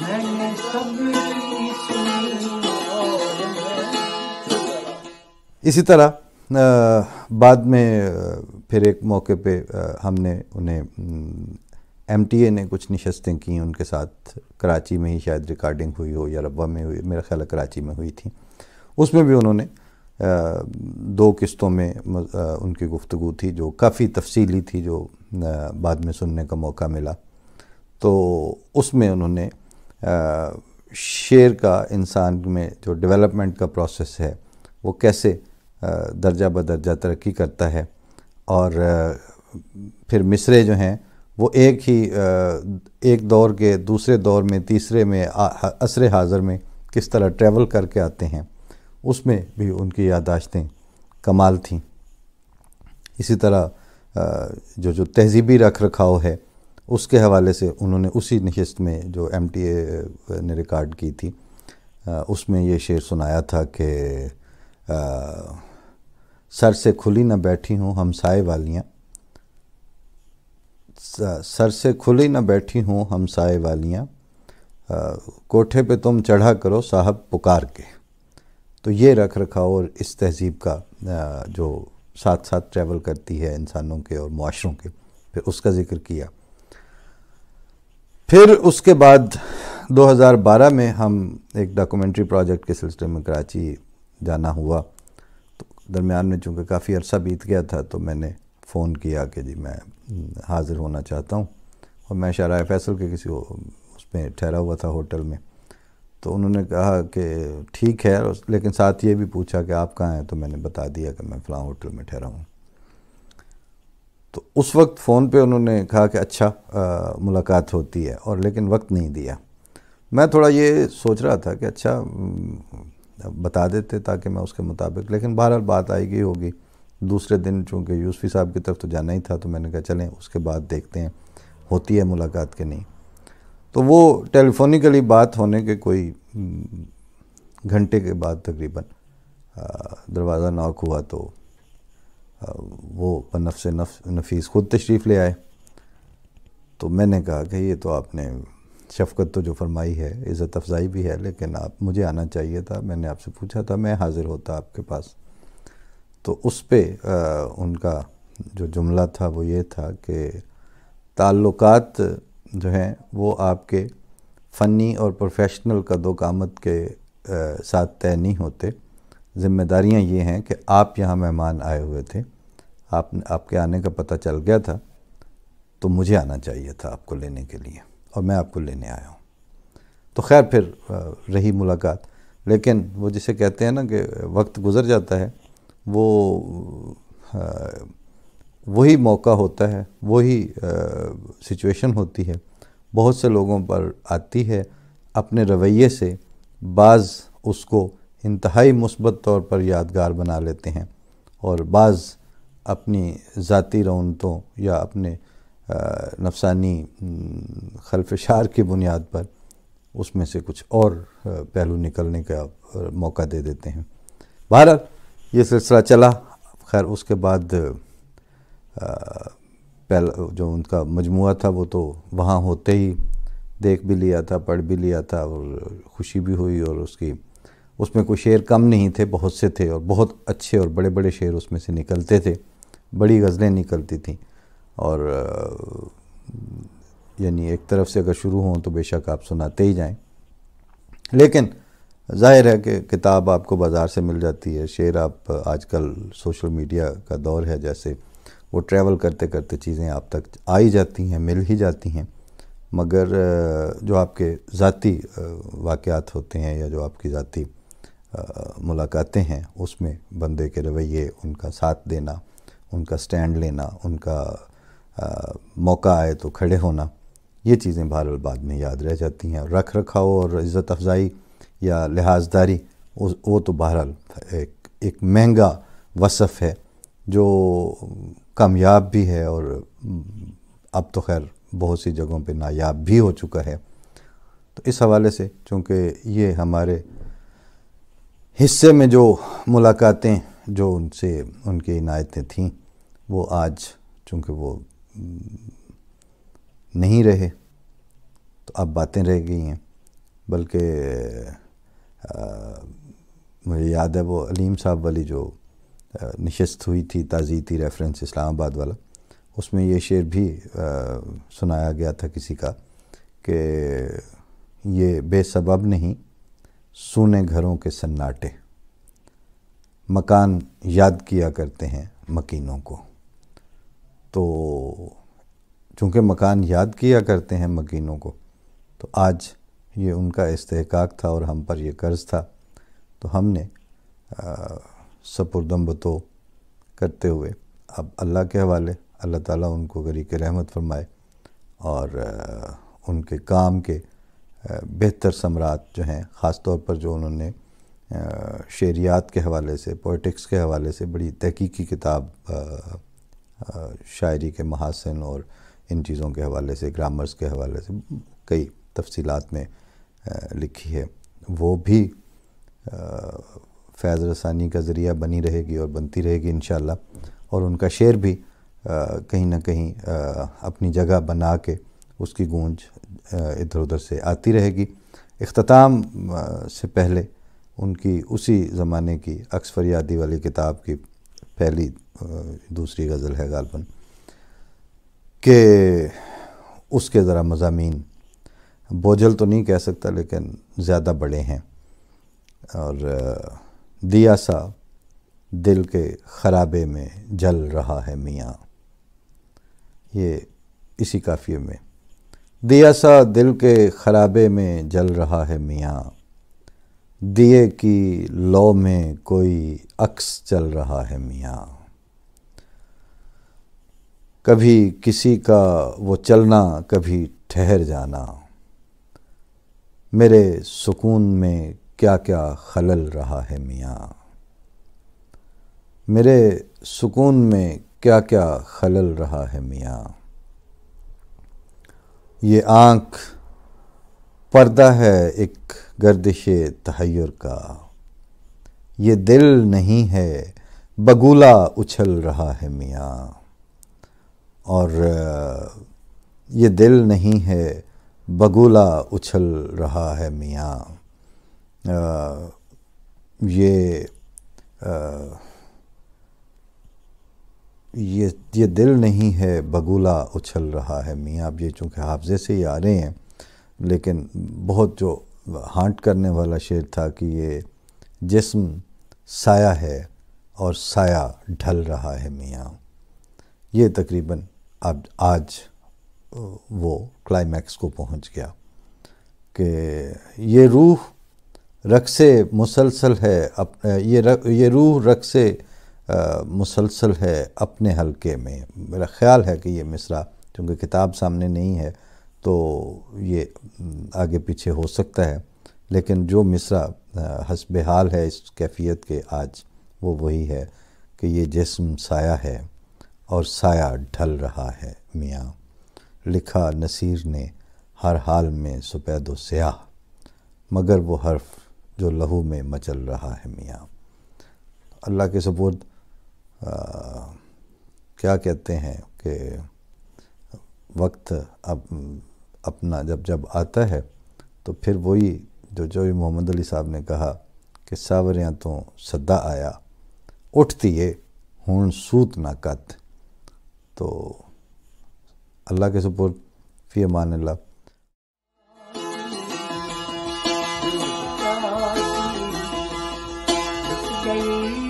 میں نے سب کی سنی اور اسی طرح بعد میں پھر ایک موقع پہ ہم نے انہیں ایم ٹی اے نے کچھ نشستیں کیں ان کے ساتھ، کراچی میں ہی شاید ریکارڈنگ ہوئی ہو یا ربوہ میں ہوئی، میرا خیال ہے کراچی میں ہوئی تھی. اس میں بھی انہوں نے 2 قسطوں میں ان کی گفتگو تھی جو کافی تفصیلی تھی، جو بعد میں سننے کا موقع ملا. تو اس میں انہوں نے شعر کا انسان میں جو ڈیولپمنٹ کا پروسیس ہے وہ کیسے درجہ بدرجہ ترقی کرتا ہے، اور پھر مصرعے جو ہیں وہ ایک دور کے دوسرے دور میں، تیسرے میں، عصر حاضر میں کس طرح ٹریول کر کے آتے ہیں، اس میں بھی ان کی یادداشتیں کمال تھیں. اسی طرح جو تہذیبی رکھ رکھاؤ ہے اس کے حوالے سے انہوں نے اسی نشست میں جو ایم ٹی اے نے ریکارڈ کی تھی اس میں یہ شعر سنایا تھا کہ سر سے کھلی نہ بیٹھی ہوں ہمسائے والیاں، سر سے کھلی نہ بیٹھی ہوں ہمسائے والیاں، کوٹھے پہ تم چڑھا کرو صاحب پکار کے. تو یہ رکھ رکھاؤ اور اس تہذیب کا جو ساتھ ساتھ ٹریول کرتی ہے انسانوں کے اور معاشروں کے، پھر اس کا ذکر کیا. پھر اس کے بعد 2012 میں ہم ایک ڈاکومنٹری پروجیکٹ کے سلسلے میں کراچی جانا ہوا. تو درمیان میں چونکہ کافی عرصہ بیت گیا تھا تو میں نے فون کیا کہ جی میں حاضر ہونا چاہتا ہوں، اور میں شاہراہ فیصل کے کسی اس میں ٹھہرا ہوا تھا ہوٹل میں. تو انہوں نے کہا کہ ٹھیک ہے، لیکن ساتھ یہ بھی پوچھا کہ آپ کہاں ہیں، تو میں نے بتا دیا کہ میں فلاں ہوٹل میں ٹھہرا ہوں. تو اس وقت فون پہ انہوں نے کہا کہ اچھا ملاقات ہوتی ہے، اور لیکن وقت نہیں دیا. میں تھوڑا یہ سوچ رہا تھا کہ اچھا بتا دیتے تاکہ میں اس کے مطابق، لیکن بہرحال بات آئی گئی ہوگی. دوسرے دن چونکہ یوسفی صاحب کی طرف تو جانا ہی تھا تو میں نے کہا چلیں اس کے بعد دیکھتے ہیں ہوتی ہے ملاقات کہ نہیں. تو وہ ٹیلی فونیکلی بات ہونے کے کوئی گھنٹے کے بعد تقریباً دروازہ ناک ہوا تو وہ بنفس نفیس خود تشریف لے آئے. تو میں نے کہا کہ یہ تو آپ نے شفقت تو جو فرمائی ہے، عزت افزائی بھی ہے، لیکن مجھے آنا چاہیے تھا، میں نے آپ سے پوچھا تھا، میں حاضر ہوتا آپ کے پاس. تو اس پہ ان کا جو جملہ تھا وہ یہ تھا کہ تعلقات جو ہیں وہ آپ کے فنی اور پروفیشنل قد و قامت کے ساتھ طے نہیں ہوتے. ذمہ داریاں یہ ہیں کہ آپ یہاں مہمان آئے ہوئے تھے، آپ کے آنے کا پتہ چل گیا تھا تو مجھے آنا چاہیے تھا آپ کو لینے کے لیے، اور میں آپ کو لینے آیا ہوں. تو خیر پھر رہی ملاقات، لیکن وہ جسے کہتے ہیں نا کہ وقت گزر جاتا ہے، وہی موقع ہوتا ہے، وہی سچویشن ہوتی ہے. بہت سے لوگوں پر آتی ہے، اپنے رویے سے بعض اس کو انتہائی مثبت طور پر یادگار بنا لیتے ہیں، اور بعض اپنی ذاتی رونتوں یا اپنے نفسانی خلفشار کی بنیاد پر اس میں سے کچھ اور پہلو نکلنے کا موقع دے دیتے ہیں. بہرحال یہ سلسلہ چلا. خیر اس کے بعد جو ان کا مجموعہ تھا وہ تو وہاں ہوتے ہی دیکھ بھی لیا تھا، پڑھ بھی لیا تھا، اور خوشی بھی ہوئی. اور اس میں کوئی شعر کم نہیں تھے، بہت سے تھے، اور بہت اچھے اور بڑے بڑے شعر اس میں سے نکلتے تھے، بڑی غزلیں نکلتی تھیں. اور یعنی ایک طرف سے اگر شروع ہوں تو بے شک آپ سناتے ہی جائیں. لیکن ظاہر ہے کہ کتاب آپ کو بازار سے مل جاتی ہے، شعر آپ آج کل سوشل میڈیا کا دور ہے، جیسے وہ ٹریول کرتے کرتے چیزیں آپ تک آ ہی جاتی ہیں، مل ہی جاتی ہیں. مگر جو آپ کے ذاتی واقعات ہوتے ہیں یا جو آپ کی ذاتی ملاقاتیں ہیں، اس میں بندے کے رویے، ان کا ساتھ دینا، ان کا سٹینڈ لینا، ان کا موقع آئے تو کھڑے ہونا، یہ چیزیں بہرحال بعد میں یاد رہ جاتی ہیں. اور رکھ رکھاؤ اور عزت افزائی یا لحاظداری وہ تو بہرحال ایک مہنگا وصف ہے جو کامیاب بھی ہے، اور اب تو خیر بہت سی جگہوں پہ نایاب بھی ہو چکا ہے. تو اس حوالے سے چونکہ یہ ہمارے حصے میں جو ملاقاتیں جو ان کی عنایتیں تھیں وہ آج چونکہ وہ نہیں رہے تو اب باتیں رہ گئی ہیں. بلکہ مجھے یاد ہے وہ علیم صاحب والی جو نشست ہوئی تھی تعزیتی ریفرنس اسلام آباد والا، اس میں یہ شعر بھی سنایا گیا تھا کسی کا کہ یہ بے سبب نہیں سونے گھروں کے سناٹے، مکان یاد کیا کرتے ہیں مکینوں کو۔ تو چونکہ مکان یاد کیا کرتے ہیں مکینوں کو، تو آج یہ ان کا استحقاق تھا اور ہم پر یہ قرض تھا، تو ہم نے سپردم بتو کرتے ہوئے اب اللہ کے حوالے، اللہ تعالیٰ ان کو غریق رحمت فرمائے اور ان کے کام کے بہتر ثمرات جو ہیں، خاص طور پر جو انہوں نے شعریات کے حوالے سے، پوئٹکس کے حوالے سے بڑی تحقیقی کتاب شاعری کے محاسن اور ان چیزوں کے حوالے سے، گرامرز کے حوالے سے کئی تفصیلات میں لکھی ہے، وہ بھی فیض رسانی کا ذریعہ بنی رہے گی اور بنتی رہے گی انشاءاللہ، اور ان کا شعر بھی کہیں نہ کہیں اپنی جگہ بنا کے اس کی گونج ادھر ادھر سے آتی رہے گی۔ اختتام سے پہلے ان کی اسی زمانے کی عکس فریادی والی کتاب کی پہلی دوسری غزل ہے غالباً، کہ اس کے ذرا مضامین بوجھل تو نہیں کہہ سکتا لیکن زیادہ بڑے ہیں، اور دیا سا دل کے خرابے میں جل رہا ہے میاں، یہ اسی قافیے میں، دیا سا دل کے خرابے میں جل رہا ہے میاں، دیے کی لو میں کوئی عکس چل رہا ہے میاں، کبھی کسی کا وہ چلنا کبھی ٹھہر جانا، میرے سکون میں کیا کیا خلل رہا ہے میاں، میرے سکون میں کیا کیا خلل رہا ہے میاں، یہ آنکھ پردہ ہے ایک گردش تحیر کا، یہ دل نہیں ہے بگولا اچھل رہا ہے میاں، اور یہ دل نہیں ہے بگولا اچھل رہا ہے میاں، یہ دل نہیں ہے بگولا اچھل رہا ہے میاں۔ اب یہ چونکہ حافظے سے ہی آ رہے ہیں لیکن بہت جو ہانٹ کرنے والا شعر تھا کہ یہ جسم سایہ ہے اور سایہ ڈھل رہا ہے میاں، یہ تقریباً اب آج وہ کلائمیکس کو پہنچ گیا کہ یہ روح رقص مسلسل ہے، یہ روح رقص مسلسل ہے اپنے حلقے میں۔ میرا خیال ہے کہ یہ مصرع چونکہ کتاب سامنے نہیں ہے تو یہ آگے پیچھے ہو سکتا ہے، لیکن جو مصرع حسب حال ہے اس کیفیت کے آج وہ وہی ہے کہ یہ جسم سایہ ہے اور سایہ ڈھل رہا ہے میاں، لکھا نصیر نے ہر حال میں سپید و سیاہ، مگر وہ حرف جو لہو میں مچل رہا ہے میاں۔ اللہ کے سپرد کیا کہتے ہیں کہ وقت اب اپنا جب آتا ہے تو پھر وہی جو محمد علی صاحب نے کہا کہ ساوریاں تو صدا آیا اٹھتی ہے ہون سوت نہ کت، تو اللہ کے سپرد فی امان اللہ۔ گئی